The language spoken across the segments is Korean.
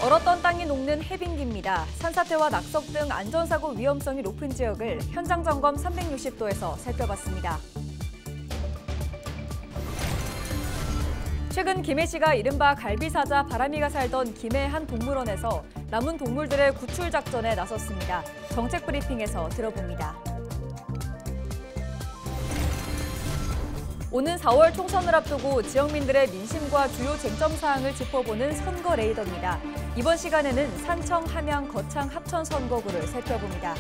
얼었던 땅이 녹는 해빙기입니다. 산사태와 낙석 등 안전사고 위험성이 높은 지역을 현장 점검 360도에서 살펴봤습니다. 최근 김해시가 이른바 갈비사자 바람이가 살던 김해 한 동물원에서 남은 동물들의 구출 작전에 나섰습니다. 정책 브리핑에서 들어봅니다. 오는 4월 총선을 앞두고 지역민들의 민심과 주요 쟁점 사항을 짚어보는 선거 레이더입니다. 이번 시간에는 산청, 함양, 거창, 합천 선거구를 살펴봅니다.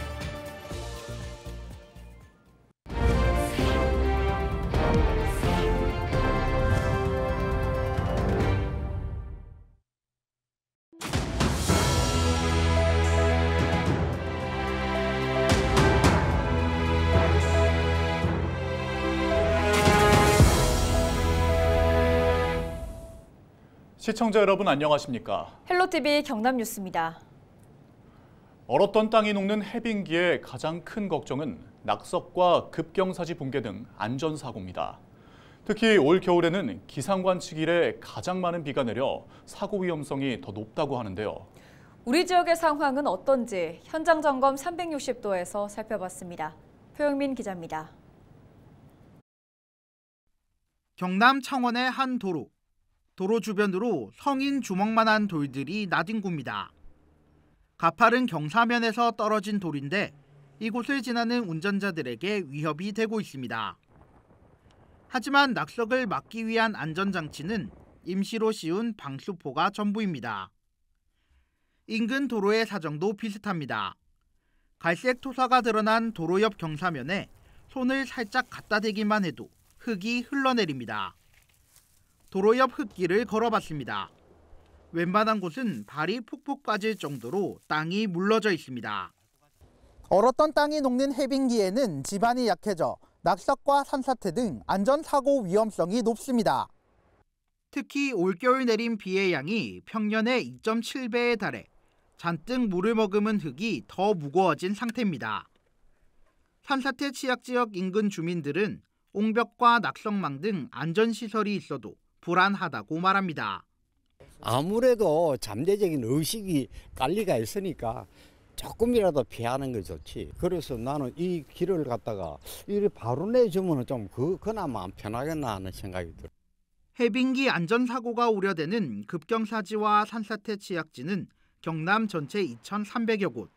시청자 여러분 안녕하십니까? 헬로티비 경남뉴스입니다. 얼었던 땅이 녹는 해빙기의 가장 큰 걱정은 낙석과 급경사지 붕괴 등 안전사고입니다. 특히 올 겨울에는 기상관측 이래 가장 많은 비가 내려 사고 위험성이 더 높다고 하는데요. 우리 지역의 상황은 어떤지 현장 점검 360도에서 살펴봤습니다. 표영민 기자입니다. 경남 창원의 한 도로. 도로 주변으로 성인 주먹만한 돌들이 나뒹굽니다. 가파른 경사면에서 떨어진 돌인데 이곳을 지나는 운전자들에게 위협이 되고 있습니다. 하지만 낙석을 막기 위한 안전장치는 임시로 씌운 방수포가 전부입니다. 인근 도로의 사정도 비슷합니다. 갈색 토사가 드러난 도로 옆 경사면에 손을 살짝 갖다 대기만 해도 흙이 흘러내립니다. 도로 옆 흙길을 걸어봤습니다. 웬만한 곳은 발이 푹푹 빠질 정도로 땅이 물러져 있습니다. 얼었던 땅이 녹는 해빙기에는 지반이 약해져 낙석과 산사태 등 안전사고 위험성이 높습니다. 특히 올겨울 내린 비의 양이 평년의 2.7배에 달해 잔뜩 물을 머금은 흙이 더 무거워진 상태입니다. 산사태 취약지역 인근 주민들은 옹벽과 낙석망 등 안전시설이 있어도 불안하다고 말합니다. 아무래도 잠재적인 의식이 관리가 있으니까 조금이라도 피하는 게 좋지. 그래서 나는 이 길을 갖다가 이리 바로 내주면 좀 그나마 편하겠나 하는 생각이 들어요. 해빙기 안전사고가 우려되는 급경사지와 산사태 취약지는 경남 전체 2,300여 곳.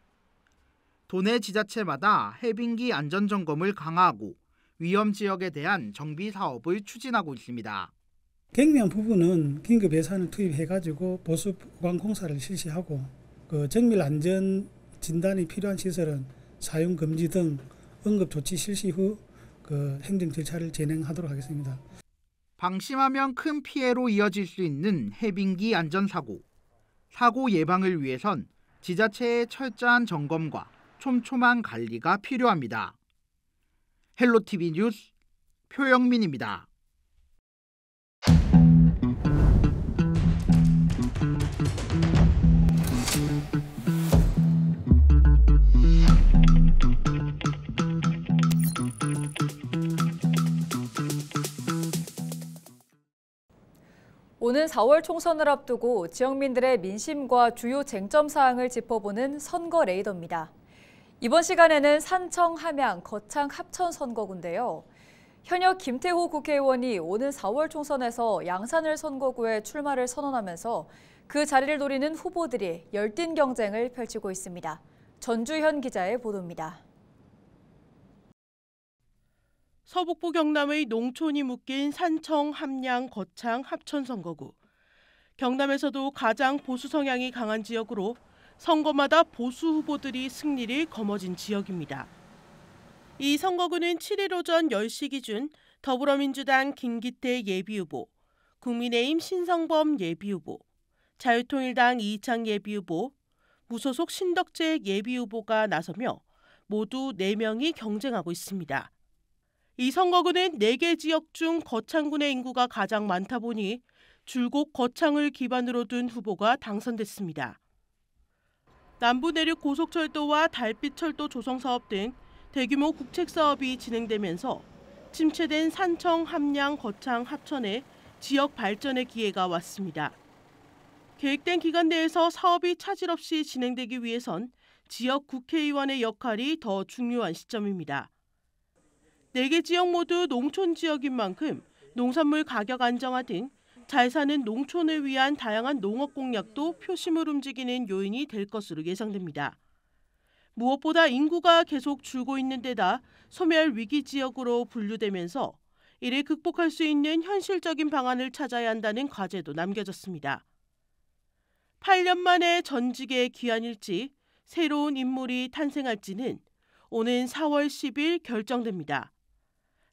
도내 지자체마다 해빙기 안전점검을 강화하고 위험 지역에 대한 정비 사업을 추진하고 있습니다. 경미한 부분은 긴급 예산을 투입해가지고 보수 보강 공사를 실시하고 정밀 안전 진단이 필요한 시설은 사용 금지 등 응급 조치 실시 후 행정 절차를 진행하도록 하겠습니다. 방심하면 큰 피해로 이어질 수 있는 해빙기 안전사고. 사고 예방을 위해선 지자체의 철저한 점검과 촘촘한 관리가 필요합니다. 헬로티비 뉴스 표영민입니다. 오는 4월 총선을 앞두고 지역민들의 민심과 주요 쟁점 사항을 짚어보는 선거 레이더입니다. 이번 시간에는 산청, 함양, 거창, 합천 선거구인데요. 현역 김태호 국회의원이 오는 4월 총선에서 양산을 선거구에 출마를 선언하면서 그 자리를 노리는 후보들이 열띤 경쟁을 펼치고 있습니다. 전주현 기자의 보도입니다. 서북부 경남의 농촌이 묶인 산청, 함양, 거창, 합천 선거구. 경남에서도 가장 보수 성향이 강한 지역으로 선거마다 보수 후보들이 승리를 거머쥔 지역입니다. 이 선거구는 7일 오전 10시 기준 더불어민주당 김기태 예비후보, 국민의힘 신성범 예비후보, 자유통일당 이희창 예비후보, 무소속 신덕재 예비후보가 나서며 모두 4명이 경쟁하고 있습니다. 이 선거구는 4개 지역 중 거창군의 인구가 가장 많다 보니 줄곧 거창을 기반으로 둔 후보가 당선됐습니다. 남부 내륙 고속철도와 달빛철도 조성사업 등 대규모 국책사업이 진행되면서 침체된 산청, 함양, 거창, 합천에 지역 발전의 기회가 왔습니다. 계획된 기간 내에서 사업이 차질 없이 진행되기 위해선 지역 국회의원의 역할이 더 중요한 시점입니다. 4개 지역 모두 농촌 지역인 만큼 농산물 가격 안정화 등 잘 사는 농촌을 위한 다양한 농업 공약도 표심을 움직이는 요인이 될 것으로 예상됩니다. 무엇보다 인구가 계속 줄고 있는 데다 소멸 위기 지역으로 분류되면서 이를 극복할 수 있는 현실적인 방안을 찾아야 한다는 과제도 남겨졌습니다. 8년 만에 전직에 귀환일지 새로운 인물이 탄생할지는 오는 4월 10일 결정됩니다.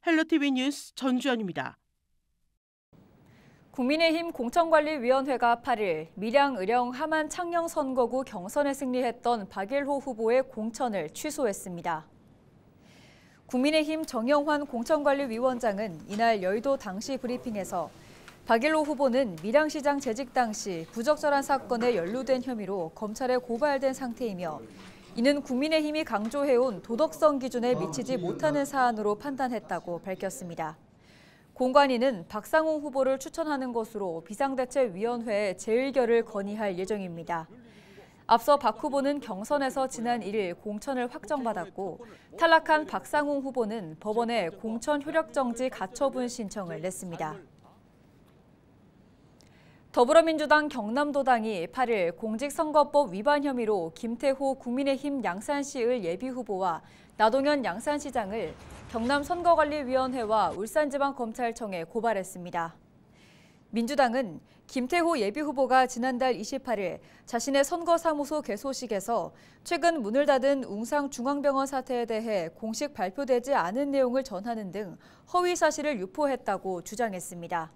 헬로티비 뉴스 전주연입니다. 국민의힘 공천관리위원회가 8일 밀양, 의령, 함안, 창녕 선거구 경선에 승리했던 박일호 후보의 공천을 취소했습니다. 국민의힘 정영환 공천관리위원장은 이날 여의도 당시 브리핑에서 박일호 후보는 밀양시장 재직 당시 부적절한 사건에 연루된 혐의로 검찰에 고발된 상태이며 이는 국민의힘이 강조해온 도덕성 기준에 미치지 못하는 사안으로 판단했다고 밝혔습니다. 공관위는 박상웅 후보를 추천하는 것으로 비상대책위원회에 재의결을 건의할 예정입니다. 앞서 박 후보는 경선에서 지난 1일 공천을 확정받았고 탈락한 박상웅 후보는 법원에 공천 효력정지 가처분 신청을 냈습니다. 더불어민주당 경남도당이 8일 공직선거법 위반 혐의로 김태호 국민의힘 양산시의 예비후보와 나동현 양산시장을 경남선거관리위원회와 울산지방검찰청에 고발했습니다. 민주당은 김태호 예비후보가 지난달 28일 자신의 선거사무소 개소식에서 최근 문을 닫은 웅상중앙병원 사태에 대해 공식 발표되지 않은 내용을 전하는 등 허위 사실을 유포했다고 주장했습니다.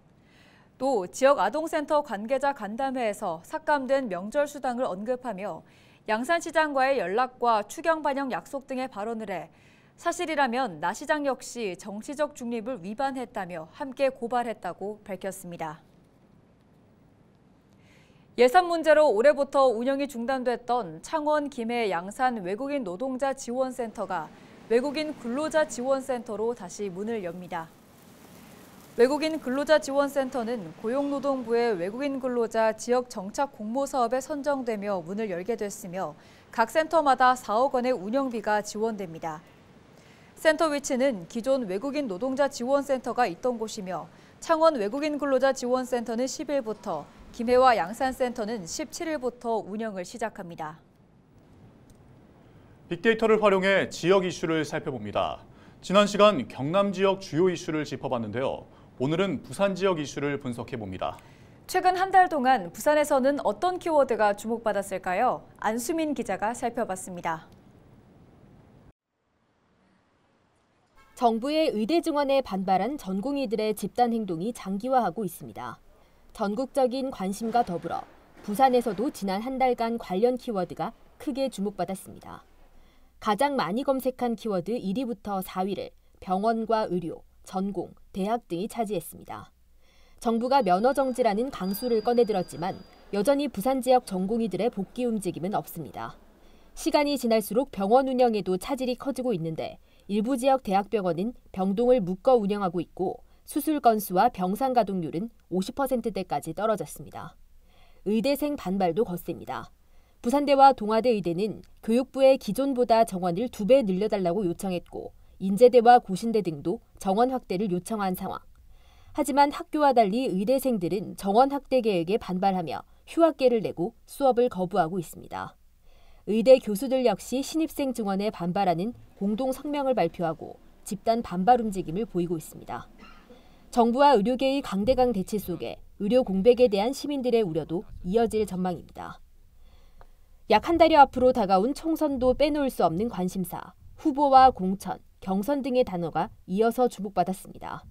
또 지역 아동센터 관계자 간담회에서 삭감된 명절 수당을 언급하며 양산시장과의 연락과 추경 반영 약속 등의 발언을 해 사실이라면 나 시장 역시 정치적 중립을 위반했다며 함께 고발했다고 밝혔습니다. 예산 문제로 올해부터 운영이 중단됐던 창원, 김해, 양산 외국인 노동자 지원센터가 외국인 근로자 지원센터로 다시 문을 엽니다. 외국인 근로자 지원센터는 고용노동부의 외국인 근로자 지역 정착 공모 사업에 선정되며 문을 열게 됐으며 각 센터마다 4억 원의 운영비가 지원됩니다. 센터 위치는 기존 외국인 노동자 지원센터가 있던 곳이며 창원 외국인 근로자 지원센터는 10일부터, 김해와 양산센터는 17일부터 운영을 시작합니다. 빅데이터를 활용해 지역 이슈를 살펴봅니다. 지난 시간 경남 지역 주요 이슈를 짚어봤는데요. 오늘은 부산 지역 이슈를 분석해봅니다. 최근 한 달 동안 부산에서는 어떤 키워드가 주목받았을까요? 안수민 기자가 살펴봤습니다. 정부의 의대 증원에 반발한 전공의들의 집단 행동이 장기화하고 있습니다. 전국적인 관심과 더불어 부산에서도 지난 한 달간 관련 키워드가 크게 주목받았습니다. 가장 많이 검색한 키워드 1위부터 4위를 병원과 의료, 전공, 대학 등이 차지했습니다. 정부가 면허 정지라는 강수를 꺼내들었지만 여전히 부산 지역 전공의들의 복귀 움직임은 없습니다. 시간이 지날수록 병원 운영에도 차질이 커지고 있는데 일부 지역 대학병원은 병동을 묶어 운영하고 있고 수술 건수와 병상 가동률은 50%대까지 떨어졌습니다. 의대생 반발도 거셉니다. 부산대와 동아대 의대는 교육부에 기존보다 정원을 2배 늘려달라고 요청했고 인제대와 고신대 등도 정원 확대를 요청한 상황. 하지만 학교와 달리 의대생들은 정원 확대 계획에 반발하며 휴학계를 내고 수업을 거부하고 있습니다. 의대 교수들 역시 신입생 증원에 반발하는 공동 성명을 발표하고 집단 반발 움직임을 보이고 있습니다. 정부와 의료계의 강대강 대치 속에 의료 공백에 대한 시민들의 우려도 이어질 전망입니다. 약 한 달여 앞으로 다가온 총선도 빼놓을 수 없는 관심사, 후보와 공천, 경선 등의 단어가 이어서 주목받았습니다.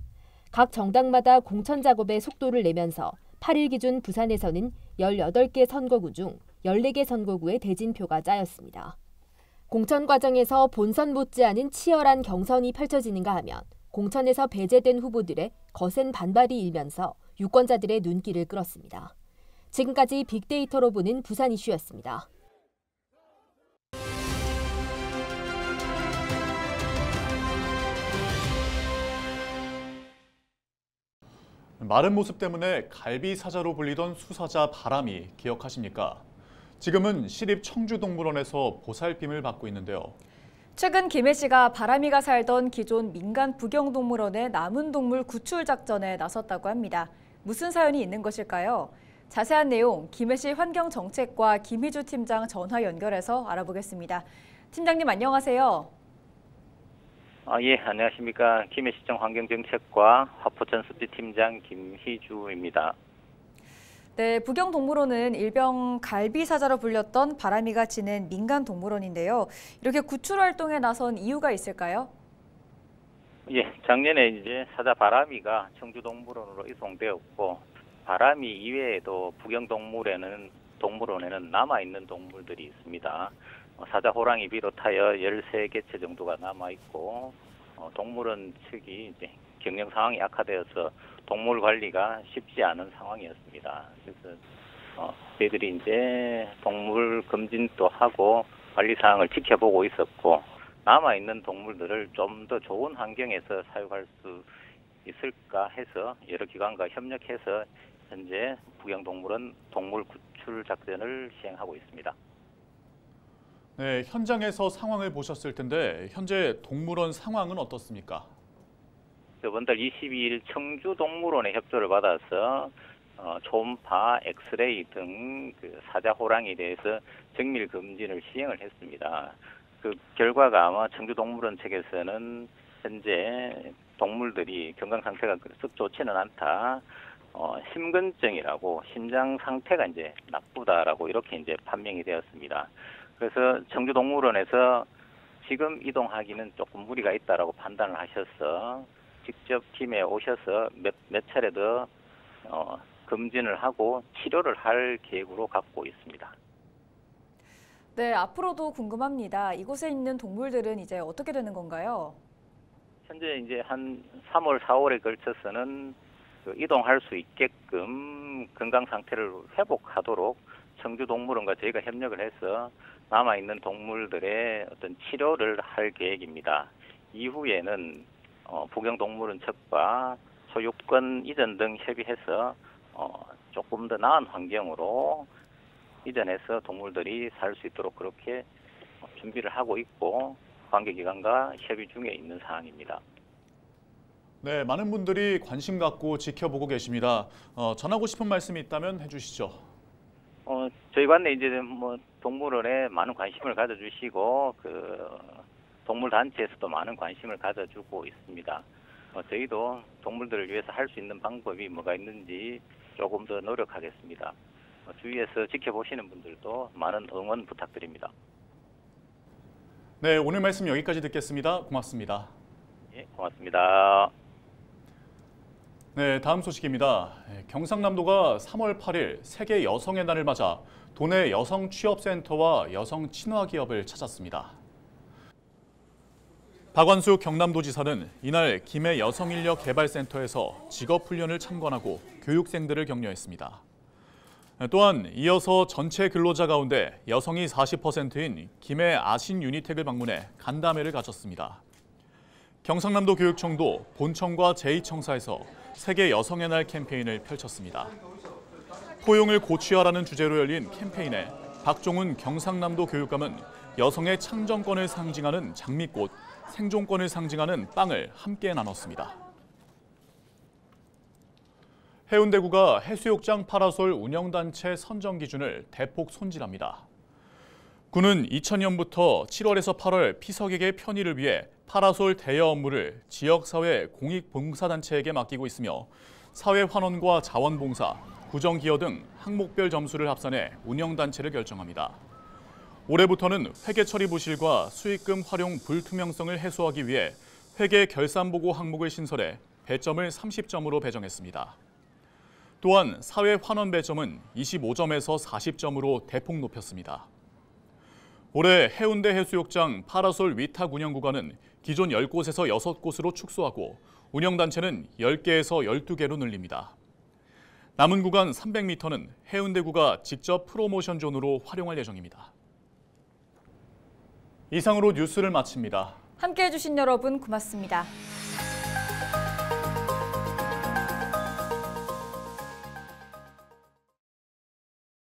각 정당마다 공천 작업에 속도를 내면서 8일 기준 부산에서는 18개 선거구 중 14개 선거구의 대진표가 짜였습니다. 공천 과정에서 본선 못지않은 치열한 경선이 펼쳐지는가 하면 공천에서 배제된 후보들의 거센 반발이 일면서 유권자들의 눈길을 끌었습니다. 지금까지 빅데이터로 보는 부산 이슈였습니다. 마른 모습 때문에 갈비사자로 불리던 수사자 바람이 기억하십니까? 지금은 시립 청주동물원에서 보살핌을 받고 있는데요. 최근 김해 씨가 바람이가 살던 기존 민간 북영동물원의 남은 동물 구출 작전에 나섰다고 합니다. 무슨 사연이 있는 것일까요? 자세한 내용 김해시 환경정책과 김희주 팀장 전화 연결해서 알아보겠습니다. 팀장님 안녕하세요. 예, 안녕하십니까. 김해시청 환경정책과 화포천 습지팀장 김희주입니다. 네, 북영동물원은 일명 갈비사자로 불렸던 바람이가 지낸 민간 동물원인데요. 이렇게 구출 활동에 나선 이유가 있을까요? 예, 작년에 이제 사자 바람이가 청주동물원으로 이송되었고 바람이 이외에도 북영동물원에는 남아있는 동물들이 있습니다. 사자, 호랑이 비롯하여 13개체 정도가 남아있고 동물원 측이 이제 경영 상황이 악화되어서 동물 관리가 쉽지 않은 상황이었습니다. 그래서 저희들이 이제 동물 검진도 하고 관리 사항을 지켜보고 있었고 남아있는 동물들을 좀 더 좋은 환경에서 사육할 수 있을까 해서 여러 기관과 협력해서 현재 북영동물원 동물 구출 작전을 시행하고 있습니다. 네, 현장에서 상황을 보셨을 텐데 현재 동물원 상황은 어떻습니까? 저번달 22일 청주동물원의 협조를 받아서 초음파, 엑스레이 등 사자, 호랑이에 대해서 정밀 검진을 시행을 했습니다. 그 결과가 아마 청주동물원 측에서는 현재 동물들이 건강 상태가 썩 좋지는 않다. 심근증이라고 심장 상태가 이제 나쁘다라고 이렇게 이제 판명이 되었습니다. 그래서 청주동물원에서 지금 이동하기는 조금 무리가 있다라고 판단을 하셔서 직접 팀에 오셔서 몇 차례 더 검진을 하고 치료를 할 계획으로 갖고 있습니다. 네, 앞으로도 궁금합니다. 이곳에 있는 동물들은 이제 어떻게 되는 건가요? 현재 이제 한 3월, 4월에 걸쳐서는 이동할 수 있게끔 건강 상태를 회복하도록 청주동물원과 저희가 협력을 해서 남아있는 동물들의 어떤 치료를 할 계획입니다. 이후에는 북영동물원 측과 소유권 이전 등 협의해서 조금 더 나은 환경으로 이전해서 동물들이 살 수 있도록 그렇게 준비를 하고 있고 관계기관과 협의 중에 있는 사항입니다. 네, 많은 분들이 관심 갖고 지켜보고 계십니다. 전하고 싶은 말씀이 있다면 해주시죠. 저희 관내 이제 동물원에 많은 관심을 가져주시고 동물 단체에서도 많은 관심을 가져주고 있습니다. 저희도 동물들을 위해서 할 수 있는 방법이 뭐가 있는지 조금 더 노력하겠습니다. 주위에서 지켜보시는 분들도 많은 응원 부탁드립니다. 네, 오늘 말씀 여기까지 듣겠습니다. 고맙습니다. 예, 고맙습니다. 네, 다음 소식입니다. 경상남도가 3월 8일 세계 여성의 날을 맞아 도내 여성 취업센터와 여성 친화기업을 찾았습니다. 박완수 경남도지사는 이날 김해 여성인력개발센터에서 직업훈련을 참관하고 교육생들을 격려했습니다. 또한 이어서 전체 근로자 가운데 여성이 40%인 김해 아신 유니텍을 방문해 간담회를 가졌습니다. 경상남도 교육청도 본청과 제2청사에서 세계 여성의 날 캠페인을 펼쳤습니다. 포용을 고취하라는 주제로 열린 캠페인에 박종훈 경상남도 교육감은 여성의 창정권을 상징하는 장미꽃, 생존권을 상징하는 빵을 함께 나눴습니다. 해운대구가 해수욕장 파라솔 운영단체 선정 기준을 대폭 손질합니다. 구는 2000년부터 7월에서 8월 피서객의 편의를 위해 파라솔 대여 업무를 지역사회 공익봉사단체에게 맡기고 있으며 사회환원과 자원봉사, 구정기여 등 항목별 점수를 합산해 운영단체를 결정합니다. 올해부터는 회계처리 부실과 수익금 활용 불투명성을 해소하기 위해 회계 결산보고 항목을 신설해 배점을 30점으로 배정했습니다. 또한 사회환원 배점은 25점에서 40점으로 대폭 높였습니다. 올해 해운대 해수욕장 파라솔 위탁 운영 구간은 기존 10곳에서 6곳으로 축소하고 운영단체는 10개에서 12개로 늘립니다. 남은 구간 300m는 해운대구가 직접 프로모션 존으로 활용할 예정입니다. 이상으로 뉴스를 마칩니다. 함께해 주신 여러분 고맙습니다.